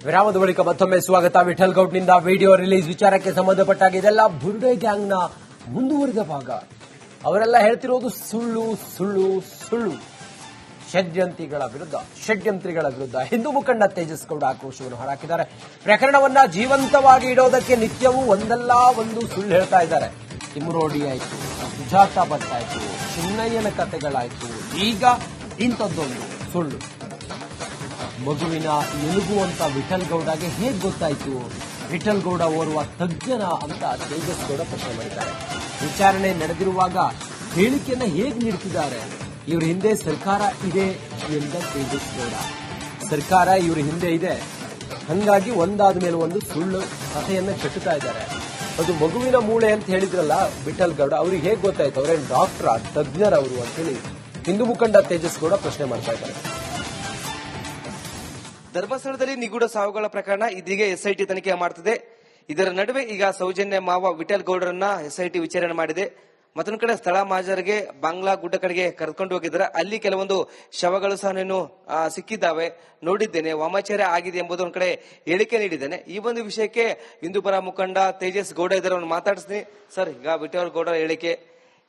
ವಿರಾಮದ ಬಳಿಕ ಮತ್ತೊಮ್ಮೆ ಸ್ವಾಗತ. ವಿಠಲ್ ಗೌಡ್ನಿಂದ ವಿಡಿಯೋ ರಿಲೀಸ್ ವಿಚಾರಕ್ಕೆ ಸಂಬಂಧಪಟ್ಟಾಗ ಇದೆಲ್ಲ ಬುರುಡೆ ಗ್ಯಾಂಗ್ನ ಮುಂದುವರಿದ ಭಾಗ. ಅವರೆಲ್ಲ ಹೇಳ್ತಿರೋದು ಸುಳ್ಳು ಸುಳ್ಳು ಸುಳ್ಳು. ಷಡ್ಯಂತ್ರಿಗಳ ವಿರುದ್ಧ ಹಿಂದೂ ಮುಖಂಡ ತೇಜಸ್ ಗೌಡ ಆಕ್ರೋಶವನ್ನು ಹೊರಹಾಕಿದ್ದಾರೆ. ಪ್ರಕರಣವನ್ನ ಜೀವಂತವಾಗಿ ಇಡೋದಕ್ಕೆ ನಿತ್ಯವೂ ಒಂದಲ್ಲ ಒಂದು ಸುಳ್ಳು ಹೇಳ್ತಾ ಇದ್ದಾರೆ. ತಿಮ್ಮರೋಡಿ ಆಯ್ತು, ಸುಜಾತ ಭಟ್ ಆಯ್ತು, ಚಿನ್ನಯ್ಯನ ಕಥೆಗಳಾಯ್ತು, ಈಗ ಇಂಥದ್ದೊಂದು ಸುಳ್ಳು. ಮಗುವಿನ ಎಲುಬು ಅಂತ ವಿಠಲ್ ಗೌಡಗೆ ಹೇಗೆ ಗೊತ್ತಾಯ್ತು? ವಿಠಲ್ ಗೌಡ ಓರ್ವ ತಜ್ಞನ ಅಂತ ತೇಜಸ್ ಗೌಡ ಪ್ರಶ್ನೆ ಮಾಡಿದ್ದಾರೆ. ವಿಚಾರಣೆ ನಡೆದಿರುವಾಗ ಹೇಳಿಕೆಯನ್ನ ಹೇಗೆ ನೀಡುತ್ತಿದ್ದಾರೆ? ಇವ್ರ ಹಿಂದೆ ಸರ್ಕಾರ ಇದೆ ಎಂದ ತೇಜಸ್ ಗೌಡ. ಸರ್ಕಾರ ಇವ್ರ ಹಿಂದೆ ಇದೆ, ಹಂಗಾಗಿ ಒಂದಾದ ಮೇಲೆ ಒಂದು ಸುಳ್ಳು ಕಥೆಯನ್ನ ಕಟ್ಟುತ್ತಾ ಇದ್ದಾರೆ. ಅದು ಮಗುವಿನ ಮೂಳೆ ಅಂತ ಹೇಳಿದ್ರಲ್ಲ ವಿಠಲ್ ಗೌಡ, ಅವ್ರಿಗೆ ಹೇಗೆ ಗೊತ್ತಾಯ್ತು? ಅವರೇನು ಡಾಕ್ಟರ್ ತಜ್ಞರವರು ಅಂತ ಹೇಳಿ ಹಿಂದೂ ಮುಖಂಡ ತೇಜಸ್ ಗೌಡ ಪ್ರಶ್ನೆ ಮಾಡ್ತಾ ಇದ್ದಾರೆ. ಧರ್ಮಸ್ಥಳದಲ್ಲಿ ನಿಗೂಢ ಸಾವುಗಳ ಪ್ರಕರಣ ಇದೀಗ ಎಸ್ಐಟಿ ತನಿಖೆ ಮಾಡುತ್ತಿದೆ. ಇದರ ನಡುವೆ ಈಗ ಸೌಜನ್ಯ ಮಾವ ವಿಠಲ್ ಗೌಡರನ್ನ ಎಸ್ಐಟಿ ವಿಚಾರಣೆ ಮಾಡಿದೆ. ಮತ್ತೊಂದು ಕಡೆ ಸ್ಥಳ ಮಾಜರ್ಗೆ ಬಾಂಗ್ಲಾ ಗುಡ್ಡ ಕಡೆಗೆ ಕರೆದುಕೊಂಡು ಹೋಗಿದ್ದಾರೆ. ಅಲ್ಲಿ ಕೆಲವೊಂದು ಶವಗಳು ಸಹ ನಾನು ಸಿಕ್ಕಿದ್ದಾವೆ, ನೋಡಿದ್ದೇನೆ, ವಾಮಾಚಾರ ಆಗಿದೆ ಎಂಬುದು ಒಂದ್ ಕಡೆ ಹೇಳಿಕೆ ನೀಡಿದ್ದೇನೆ. ಈ ಒಂದು ವಿಷಯಕ್ಕೆ ಹಿಂದೂಪರ ಮುಖಂಡ ತೇಜಸ್ ಗೌಡ ಇದ್ದಾರೆ, ಮಾತಾಡಿಸ್ತೀನಿ. ಸರ್, ಈಗ ವಿಠಲ್ ಗೌಡರ ಹೇಳಿಕೆ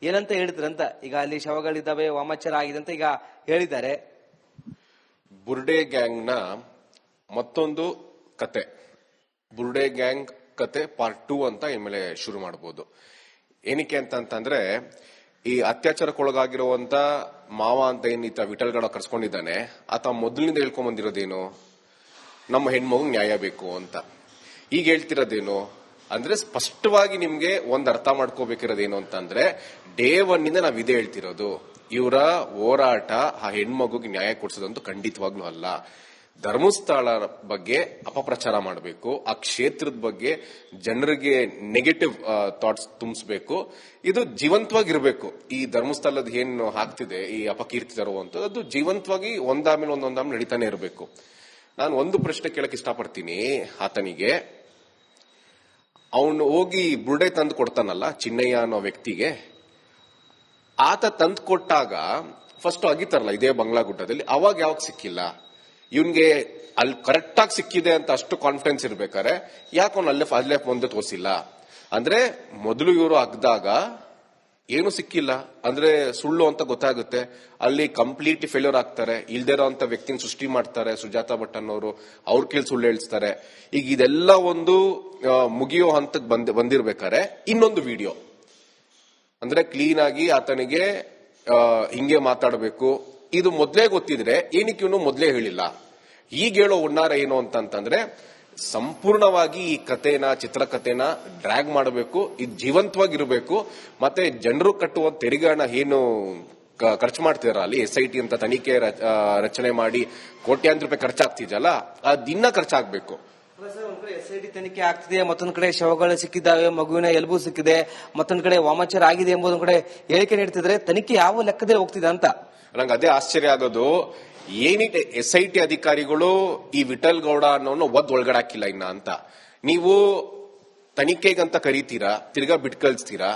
ಏನಂತ ಹೇಳಿದ್ರಂತ? ಈಗ ಅಲ್ಲಿ ಶವಗಳಿದ್ದಾವೆ, ವಾಮಾಚಾರ ಆಗಿದೆ ಅಂತ ಈಗ ಹೇಳಿದ್ದಾರೆ. ಬುರ್ಡೆ ಗ್ಯಾಂಗ್ನ ಮತ್ತೊಂದು ಕತೆ, ಬುರ್ಡೆ ಗ್ಯಾಂಗ್ ಕತೆ ಪಾರ್ಟ್ 2 ಅಂತ ಇನ್ಮೇಲೆ ಶುರು ಮಾಡಬಹುದು. ಏನಕ್ಕೆ ಅಂತಂದ್ರೆ, ಈ ಅತ್ಯಾಚಾರಕ್ಕೊಳಗಾಗಿರುವಂತ ಮಾವ ಅಂತ ಏನಿತ್ತ ವಿಠಲ್ ಗೌಡ ಕರ್ಸ್ಕೊಂಡಿದ್ದಾನೆ, ಆತ ಮೊದಲಿನಿಂದ ಹೇಳ್ಕೊಂಡ್ ಬಂದಿರೋದೇನು? ನಮ್ಮ ಹೆಣ್ಮಗು ನ್ಯಾಯ ಬೇಕು ಅಂತ. ಈಗ ಹೇಳ್ತಿರೋದೇನು ಅಂದ್ರೆ, ಸ್ಪಷ್ಟವಾಗಿ ನಿಮ್ಗೆ ಒಂದ್ ಅರ್ಥ ಮಾಡ್ಕೋಬೇಕಿರೋದೇನು ಅಂತಂದ್ರೆ, ಡೇ 1 ಇಂದ ನಾವ್ ಇದೇ ಹೇಳ್ತಿರೋದು. ಇವರ ಹೋರಾಟ ಆ ಹೆಣ್ಮಗುಗೆ ನ್ಯಾಯ ಕೊಡಿಸೋದಂತೂ ಖಂಡಿತವಾಗ್ಲೂ ಅಲ್ಲ. ಧರ್ಮಸ್ಥಳ ಬಗ್ಗೆ ಅಪಪ್ರಚಾರ ಮಾಡಬೇಕು, ಆ ಕ್ಷೇತ್ರದ ಬಗ್ಗೆ ಜನರಿಗೆ ನೆಗೆಟಿವ್ ಥಾಟ್ಸ್ ತುಂಬಿಸಬೇಕು. ಇದು ಜೀವಂತವಾಗಿರ್ಬೇಕು. ಈ ಧರ್ಮಸ್ಥಳದ ಏನು ಆಗ್ತಿದೆ, ಈ ಅಪಕೀರ್ತಿ ತರುವಂತದ್ದು, ಅದು ಜೀವಂತವಾಗಿ ಒಂದಾದ್ಮೇಲೆ ನಡೀತಾನೆ ಇರಬೇಕು. ನಾನು ಒಂದು ಪ್ರಶ್ನೆ ಕೇಳಕ್ ಇಷ್ಟಪಡ್ತೀನಿ ಆತನಿಗೆ. ಅವನು ಹೋಗಿ ಬುರ್ಡೆ ತಂದು ಕೊಡ್ತಾನಲ್ಲ ಚಿನ್ನಯ್ಯ ಅನ್ನೋ ವ್ಯಕ್ತಿಗೆ, ಆತ ತಂದು ಕೊಟ್ಟಾಗ ಫಸ್ಟ್ ಅಗಿತಾರಲ್ಲ ಇದೇ ಬಾಂಗ್ಲಾ ಗುಡ್ಡದಲ್ಲಿ, ಅವಾಗ ಯಾವಾಗ ಸಿಕ್ಕಿಲ್ಲ? ಇವನ್ಗೆ ಅಲ್ಲಿ ಕರೆಕ್ಟ್ ಆಗಿ ಸಿಕ್ಕಿದೆ ಅಂತ ಅಷ್ಟು ಕಾನ್ಫಿಡೆನ್ಸ್ ಇರ್ಬೇಕಾರೆ ಯಾಕೆ ಅವ್ನು ಅಲ್ಲೇ ಮುಂದೆ ತೋರಿಸಿಲ್ಲ? ಅಂದ್ರೆ ಮೊದಲು ಇವರು ಅಗ್ದಾಗ ಏನು ಸಿಕ್ಕಿಲ್ಲ ಅಂದ್ರೆ ಸುಳ್ಳು ಅಂತ ಗೊತ್ತಾಗುತ್ತೆ. ಅಲ್ಲಿ ಕಂಪ್ಲೀಟ್ ಫೇಲ್ಯೂರ್ ಆಗ್ತಾರೆ. ಇಲ್ದಿರೋ ಅಂತ ವ್ಯಕ್ತಿನ ಸೃಷ್ಟಿ ಮಾಡ್ತಾರೆ ಸುಜಾತ ಭಟ್ ಅನ್ನೋರು, ಅವ್ರ ಕೇಳಿ ಸುಳ್ಳು ಹೇಳ್ತಾರೆ. ಈಗ ಇದೆಲ್ಲ ಒಂದು ಮುಗಿಯೋ ಹಂತಕ್ಕೆ ಬಂದಿರ್ಬೇಕಾರೆ ಇನ್ನೊಂದು ವಿಡಿಯೋ ಅಂದ್ರೆ ಕ್ಲೀನ್ ಆಗಿ ಆತನಿಗೆ ಹಿಂಗೆ ಮಾತಾಡಬೇಕು, ಇದು ಮೊದಲೇ ಗೊತ್ತಿದ್ರೆ ಏನಕ್ಕೆ ಇವನು ಮೊದಲೇ ಹೇಳಿಲ್ಲ? ಈಗ ಹೇಳೋ ಹುನ್ನಾರ ಏನು ಅಂತಂದ್ರೆ, ಸಂಪೂರ್ಣವಾಗಿ ಈ ಕಥೆನ ಚಿತ್ರಕಥೆನ ಡ್ರ್ಯಾಗ್ ಮಾಡಬೇಕು, ಇದು ಜೀವಂತವಾಗಿರಬೇಕು. ಮತ್ತೆ ಜನರು ಕಟ್ಟುವ ತೆರಿಗೆ ಹಣ ಏನು ಖರ್ಚು ಮಾಡ್ತಿದಾರ ಅಲ್ಲಿ SIT ಅಂತ ತನಿಖೆ ರಚನೆ ಮಾಡಿ ಕೋಟ್ಯಾಂತರ ರೂಪಾಯಿ ಖರ್ಚಾಗ್ತಿದೆಯಲ್ಲ, ಅದಿನ್ನ ಖರ್ಚಾಗಬೇಕು. SIT ತನಿಖೆ ಆಗ್ತಿದೆ, ಮತ್ತೊಂದು ಕಡೆ ಶವಗಳು ಸಿಕ್ಕಿದ್ದಾವೆ, ಮಗುವಿನ ಎಲುಬು ಸಿಕ್ಕಿದೆ, ಮತ್ತೊಂದು ಕಡೆ ವಾಮಾಚಾರ ಆಗಿದೆ ಎಂಬುದೊಂದು ಕಡೆ ಹೇಳಿಕೆ ನೀಡ್ತಿದ್ರೆ, ತನಿಖೆ ಯಾವ ಲೆಕ್ಕದಲ್ಲಿ ಹೋಗ್ತಿದೆ ಅಂತ ನಂಗೆ ಅದೇ ಆಶ್ಚರ್ಯ ಆಗೋದು. ಏನಿದೆ SIT ಅಧಿಕಾರಿಗಳು ಈ ವಿಠಲ್ ಗೌಡ ಅನ್ನೋನು ಒಳಗಡೆ ಹಾಕಿಲ್ಲ ಇನ್ನ ಅಂತ. ನೀವು ತನಿಖೆಗಂತ ಕರೀತೀರಾ, ತಿರ್ಗಾ ಬಿಟ್ಕಳಿಸ್ತೀರಾ,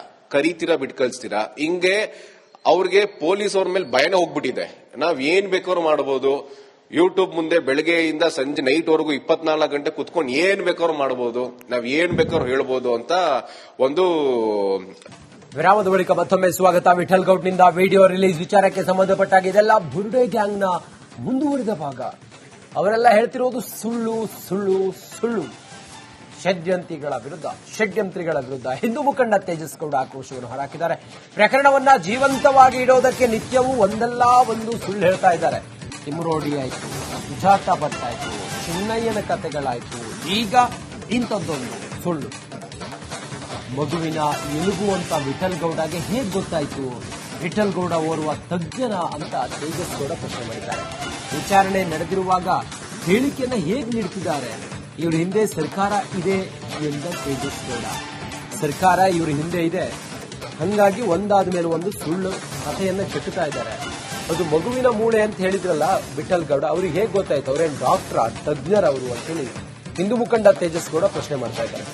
ಬಿಟ್ಕಳಿಸ್ತೀರಾ. ಹಿಂಗೆ ಅವ್ರಿಗೆ ಪೊಲೀಸ್ ಅವ್ರ ಮೇಲೆ ಭಯನ ಹೋಗ್ಬಿಟ್ಟಿದೆ. ನಾವ್ ಏನ್ ಬೇಕಾದ್ರೂ ಮಾಡಬಹುದು. ಯೂಟ್ಯೂಬ್ ಮುಂದೆ ಬೆಳಗ್ಗೆಯಿಂದ ಸಂಜೆ ನೈಟ್ ವರೆಗೂ 24 ಗಂಟೆ ಕುತ್ಕೊಂಡು ಏನ್ ಬೇಕಾದ್ರೂ ಮಾಡಬಹುದು, ನಾವ್ ಏನ್ ಬೇಕಾದ್ರೂ ಹೇಳ್ಬೋದು ಅಂತ ಒಂದು. ವಿರಾಮದ ಬಳಿಕ ಮತ್ತೊಮ್ಮೆ ಸ್ವಾಗತ. ವಿಠಲ್ ಗೌಡ್ನಿಂದ ವಿಡಿಯೋ ರಿಲೀಸ್ ವಿಚಾರಕ್ಕೆ ಸಂಬಂಧಪಟ್ಟಾಗ ಇದೆಲ್ಲ ಬುರುಡೆ ಗ್ಯಾಂಗ್ನ ಮುಂದುವರಿದ ಭಾಗ. ಅವರೆಲ್ಲ ಹೇಳ್ತಿರೋದು ಸುಳ್ಳು ಸುಳ್ಳು ಸುಳ್ಳು. ಷಡ್ಯಂತ್ರಿಗಳ ವಿರುದ್ಧ ಹಿಂದೂ ಮುಖಂಡ ತೇಜಸ್ ಗೌಡ ಆಕ್ರೋಶವನ್ನು ಹೊರಹಾಕಿದ್ದಾರೆ. ಪ್ರಕರಣವನ್ನ ಜೀವಂತವಾಗಿ ಇಡೋದಕ್ಕೆ ನಿತ್ಯವೂ ಒಂದಲ್ಲ ಒಂದು ಸುಳ್ಳು ಹೇಳ್ತಾ ಇದ್ದಾರೆ. ತಿಮ್ಮರೋಡಿ ಆಯ್ತು, ಸುಜಾತ ಭಟ್ ಆಯ್ತು, ಚಿನ್ನಯ್ಯನ ಕಥೆಗಳಾಯ್ತು, ಈಗ ಇಂಥದ್ದೊಂದು ಸುಳ್ಳು. ಮಗುವಿನ ಎಲುಬು ಅಂತ ವಿಠಲ್ ಗೌಡಗೆ ಹೇಗೆ ಗೊತ್ತಾಯ್ತು? ವಿಠಲ್ ಗೌಡ ಓರ್ವ ತಜ್ಞನ ಅಂತ ತೇಜಸ್ ಗೌಡ ಪ್ರಶ್ನೆ ಮಾಡಿದ್ದಾರೆ. ವಿಚಾರಣೆ ನಡೆದಿರುವಾಗ ಹೇಳಿಕೆಯನ್ನ ಹೇಗೆ ನೀಡುತ್ತಿದ್ದಾರೆ? ಇವ್ರ ಹಿಂದೆ ಸರ್ಕಾರ ಇದೆ ಎಂದ ತೇಜಸ್ ಗೌಡ. ಸರ್ಕಾರ ಇವ್ರ ಹಿಂದೆ ಇದೆ, ಹಂಗಾಗಿ ಒಂದಾದ ಮೇಲೆ ಒಂದು ಸುಳ್ಳು ಕಥೆಯನ್ನ ಕಟ್ಟುತ್ತಾ ಇದ್ದಾರೆ. ಅದು ಮಗುವಿನ ಮೂಳೆ ಅಂತ ಹೇಳಿದ್ರಲ್ಲ ವಿಠಲ್ ಗೌಡ, ಅವ್ರಿಗೆ ಹೇಗೆ ಗೊತ್ತಾಯ್ತು? ಅವರೇನು ಡಾಕ್ಟರ್ ತಜ್ಞರವರು ಅಂತ ಹೇಳಿ ಹಿಂದೂ ಮುಖಂಡ ತೇಜಸ್ ಗೌಡ ಪ್ರಶ್ನೆ ಮಾಡ್ತಾ ಇದ್ದಾರೆ.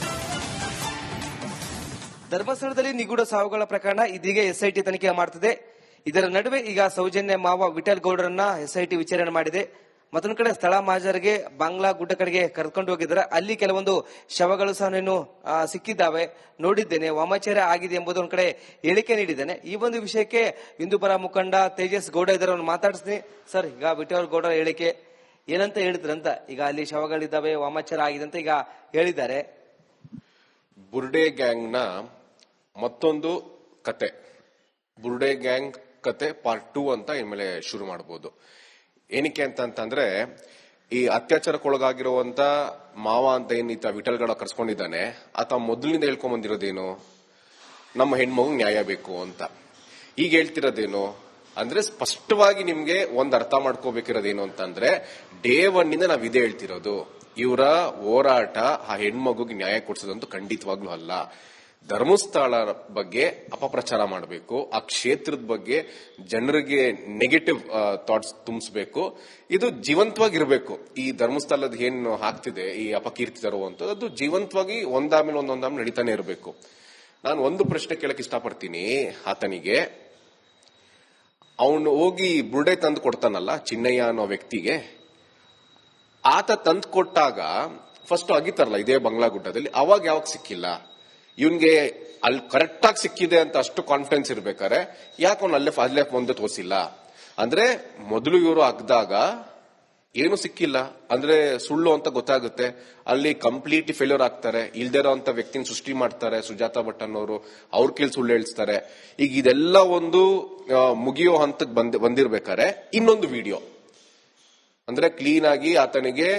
ಧರ್ಮಸ್ಥಳದಲ್ಲಿ ನಿಗೂಢ ಸಾವುಗಳ ಪ್ರಕರಣ ಇದೀಗ SIT ತನಿಖೆ ಮಾಡುತ್ತಿದೆ. ಇದರ ನಡುವೆ ಈಗ ಸೌಜನ್ಯ ಮಾವ ವಿಠಲ್ ಗೌಡರನ್ನ SIT ವಿಚಾರಣೆ ಮಾಡಿದೆ. ಮತ್ತೊಂದು ಕಡೆ ಸ್ಥಳ ಮಾಜರಿಗೆ ಬಾಂಗ್ಲಾ ಗುಡ್ಡ ಕಡೆಗೆ ಕರೆದುಕೊಂಡು ಹೋಗಿದ್ದಾರೆ. ಅಲ್ಲಿ ಕೆಲವೊಂದು ಶವಗಳು ಸಹ ನಾನು ಸಿಕ್ಕಿದ್ದಾವೆ, ನೋಡಿದ್ದೇನೆ, ವಾಮಾಚಾರ ಆಗಿದೆ ಎಂಬುದು ಒಂದ್ ಕಡೆ ಹೇಳಿಕೆ ನೀಡಿದ್ದೇನೆ. ಈ ಒಂದು ವಿಷಯಕ್ಕೆ ಹಿಂದೂಪರ ಮುಖಂಡ ತೇಜಸ್ ಗೌಡ ಇದ್ದಾರೆ, ಮಾತಾಡಿಸ್ತೀನಿ. ಸರ್, ಈಗ ವಿಠಲ್ ಗೌಡ ಹೇಳಿಕೆ ಏನಂತ ಹೇಳಿದ್ರಂತ? ಈಗ ಅಲ್ಲಿ ಶವಗಳಿದ್ದಾವೆ, ವಾಮಾಚಾರ ಆಗಿದೆ ಅಂತ ಈಗ ಹೇಳಿದ್ದಾರೆ. ಬುರ್ಡೆ ಗ್ಯಾಂಗ್ ನ ಮತ್ತೊಂದು ಕತೆ, ಬುರ್ಡೆ ಗ್ಯಾಂಗ್ ಕತೆ ಪಾರ್ಟ್ 2 ಅಂತ ಇನ್ಮೇಲೆ ಶುರು ಮಾಡಬಹುದು. ಏನಕ್ಕೆ ಅಂತಂದ್ರೆ, ಈ ಅತ್ಯಾಚಾರಕ್ಕೊಳಗಾಗಿರುವಂತ ಮಾವ ಅಂತ ಏನಿತ್ತ ವಿಠಲ್ ಗೌಡ ಕರ್ಸ್ಕೊಂಡಿದ್ದಾನೆ, ಆತ ಮೊದಲಿನಿಂದ ಹೇಳ್ಕೊಂಡ್ ಬಂದಿರೋದೇನು, ನಮ್ಮ ಹೆಣ್ಮಗು ನ್ಯಾಯ ಬೇಕು ಅಂತ. ಈಗ ಹೇಳ್ತಿರೋದೇನು ಅಂದ್ರೆ, ಸ್ಪಷ್ಟವಾಗಿ ನಿಮ್ಗೆ ಒಂದ್ ಅರ್ಥ ಮಾಡ್ಕೋಬೇಕಿರೋದೇನು ಅಂತಂದ್ರೆ, ಡೇ 1 ಇಂದ ನಾವ್ ಇದೇ ಹೇಳ್ತಿರೋದು, ಇವರ ಹೋರಾಟ ಆ ಹೆಣ್ಮಗುಗೆ ನ್ಯಾಯ ಕೊಡ್ಸೋದಂತೂ ಖಂಡಿತವಾಗ್ಲೂ ಅಲ್ಲ. ಧರ್ಮಸ್ಥಳ ಬಗ್ಗೆ ಅಪಪ್ರಚಾರ ಮಾಡಬೇಕು, ಆ ಕ್ಷೇತ್ರದ ಬಗ್ಗೆ ಜನರಿಗೆ ನೆಗೆಟಿವ್ ಥಾಟ್ಸ್ ತುಂಬಿಸಬೇಕು. ಇದು ಜೀವಂತವಾಗಿರ್ಬೇಕು. ಈ ಧರ್ಮಸ್ಥಳದ ಏನು ಆಗ್ತಿದೆ, ಈ ಅಪಕೀರ್ತಿ ತರುವಂತದ್ದು, ಅದು ಜೀವಂತವಾಗಿ ಒಂದಾದ್ಮೇಲೆ ಒಂದೊಂದಾದ್ಮೇಲೆ ನಡೀತಾನೆ ಇರಬೇಕು. ನಾನು ಒಂದು ಪ್ರಶ್ನೆ ಕೇಳಕ್ ಇಷ್ಟಪಡ್ತೀನಿ ಆತನಿಗೆ. ಅವನು ಹೋಗಿ ಬುರ್ಡೆ ತಂದು ಕೊಡ್ತಾನಲ್ಲ ಚಿನ್ನಯ್ಯ ಅನ್ನೋ ವ್ಯಕ್ತಿಗೆ, ಆತ ತಂದು ಕೊಟ್ಟಾಗ ಫಸ್ಟ್ ಅಗಿತಾರಲ್ಲ ಇದೇ ಬಂಗ್ಲಾ ಗುಡ್ಡದಲ್ಲಿ, ಅವಾಗ ಯಾವಾಗ ಸಿಕ್ಕಿಲ್ಲ? ಇವನ್ಗೆ ಅಲ್ಲಿ ಕರೆಕ್ಟ್ ಆಗಿ ಸಿಕ್ಕಿದೆ ಅಂತ ಅಷ್ಟು ಕಾನ್ಫಿಡೆನ್ಸ್ ಇರ್ಬೇಕಾರೆ ಯಾಕೆ ಅವ್ನು ಅಲ್ಲೇ ಮುಂದೆ ತೋರಿಸಿಲ್ಲ? ಅಂದ್ರೆ ಮೊದಲು ಇವರು ಅಗ್ದಾಗ ಏನು ಸಿಕ್ಕಿಲ್ಲ ಅಂದ್ರೆ ಸುಳ್ಳು ಅಂತ ಗೊತ್ತಾಗುತ್ತೆ. ಅಲ್ಲಿ ಕಂಪ್ಲೀಟ್ ಫೇಲ್ಯೂರ್ ಆಗ್ತಾರೆ. ಇಲ್ದೇ ಇರೋ ಅಂತ ವ್ಯಕ್ತಿನ ಸೃಷ್ಟಿ ಮಾಡ್ತಾರೆ. ಸುಜಾತಾ ಭಟ್ ಅನ್ನೋರು ಅವ್ರ ಕೈಲಿ ಸುಳ್ಳು ಹೇಳ್ತಾರೆ. ಈಗ ಇದೆಲ್ಲ ಒಂದು ಮುಗಿಯೋ ಹಂತಕ್ಕೆ ಬಂದಿರ್ಬೇಕಾರೆ ಇನ್ನೊಂದು ವಿಡಿಯೋ ಅಂದ್ರೆ ಕ್ಲೀನ್ ಆಗಿ ಆತನಿಗೆ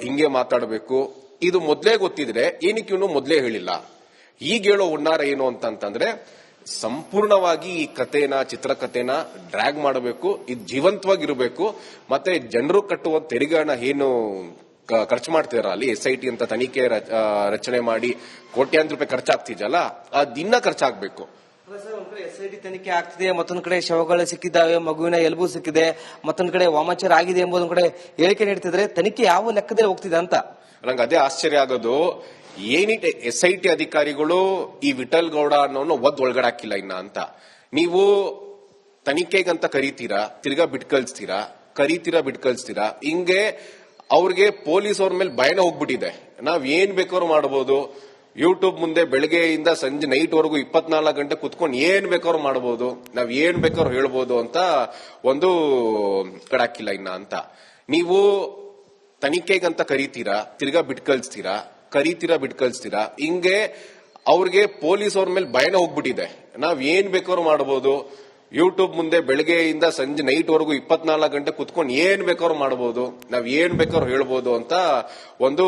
ಹಿಂಗೆ ಮಾತಾಡಬೇಕು, ಇದು ಮೊದಲೇ ಗೊತ್ತಿದ್ರೆ ಏನಕ್ಕೆ ಇವನು ಮೊದಲೇ ಹೇಳಿಲ್ಲ? ಈಗ ಹೇಳೋ ಹುನ್ನಾರ ಏನು ಅಂತಂದ್ರೆ, ಸಂಪೂರ್ಣವಾಗಿ ಈ ಕಥೆನ, ಚಿತ್ರಕಥೆನ ಡ್ರ್ಯಾಗ್ ಮಾಡಬೇಕು, ಇದು ಜೀವಂತವಾಗಿರಬೇಕು. ಮತ್ತೆ ಜನರು ಕಟ್ಟುವ ತೆರಿಗೆ ಹಣ ಏನು ಖರ್ಚು ಮಾಡ್ತಿದಾರ ಅಲ್ಲಿ SIT ಅಂತ ತನಿಖೆ ರಚನೆ ಮಾಡಿ ಕೋಟ್ಯಾಂತರ ರೂಪಾಯಿ ಖರ್ಚಾಗ್ತಿದೆಯಲ್ಲ, ದಿನ ಖರ್ಚಾಗಬೇಕು. SIT ತನಿಖೆ ಆಗ್ತಿದೆ, ಮತ್ತೊಂದು ಕಡೆ ಶವಗಳು ಸಿಕ್ಕಿದ್ದಾವೆ, ಮಗುವಿನ ಎಲುಬು ಸಿಕ್ಕಿದೆ, ಮತ್ತೊಂದು ಕಡೆ ವಾಮಾಚಾರ ಆಗಿದೆ ಎಂಬುದೊಂದು ಕಡೆ ಹೇಳಿಕೆ ನೀಡ್ತಿದ್ರೆ, ತನಿಖೆ ಯಾವ ಲೆಕ್ಕದಲ್ಲಿ ಹೋಗ್ತಿದೆ ಅಂತ ನಂಗೆ ಅದೇ ಆಶ್ಚರ್ಯ ಆಗೋದು. ಏನಿದೆ SIT ಅಧಿಕಾರಿಗಳು ಈ ವಿಠಲ್ ಗೌಡ ಅನ್ನೋನು ಒಳಗಡೆ ಹಾಕಿಲ್ಲ ಇನ್ನ ಅಂತ. ನೀವು ತನಿಖೆಗಂತ ಕರೀತೀರಾ, ತಿರ್ಗಾ ಬಿಟ್ಕಳಿಸ್ತೀರಾ. ಹಿಂಗೆ ಅವ್ರಿಗೆ ಪೊಲೀಸ್ ಅವ್ರ ಮೇಲೆ ಭಯನ ಹೋಗ್ಬಿಟ್ಟಿದೆ. ನಾವ್ ಏನ್ ಬೇಕಾದ್ರೂ ಮಾಡಬಹುದು. ಯೂಟ್ಯೂಬ್ ಮುಂದೆ ಬೆಳಗ್ಗೆಯಿಂದ ಸಂಜೆ ನೈಟ್ ವರೆಗೂ 24 ಗಂಟೆ ಕುತ್ಕೊಂಡು ಏನ್ ಬೇಕಾದ್ರೂ ಮಾಡಬಹುದು, ನಾವ್ ಏನ್ ಬೇಕಾದ್ರೂ ಹೇಳ್ಬೋದು ಅಂತ ಒಂದು ಕಡೆ ಹಾಕಿಲ್ಲ ಇನ್ನ ಅಂತ. ನೀವು ತನಿಖೆಗಂತ ಕರೀತೀರಾ, ತಿರ್ಗಾ ಬಿಟ್ಕಳಿಸ್ತೀರಾ. ಹಿಂಗೆ ಅವ್ರಿಗೆ ಪೊಲೀಸ್ ಅವ್ರ ಮೇಲೆ ಭಯನ ಹೋಗ್ಬಿಟ್ಟಿದೆ. ನಾವ್ ಏನ್ ಬೇಕಾದ್ರೂ ಮಾಡಬಹುದು. ಯೂಟ್ಯೂಬ್ ಮುಂದೆ ಬೆಳಗ್ಗೆಯಿಂದ ಸಂಜೆ ನೈಟ್ ವರೆಗೂ 24 ಗಂಟೆ ಕುತ್ಕೊಂಡು ಏನ್ ಬೇಕಾದ್ರೂ ಮಾಡಬಹುದು, ನಾವ್ ಏನ್ ಬೇಕಾದ್ರೂ ಹೇಳ್ಬೋದು ಅಂತ ಒಂದು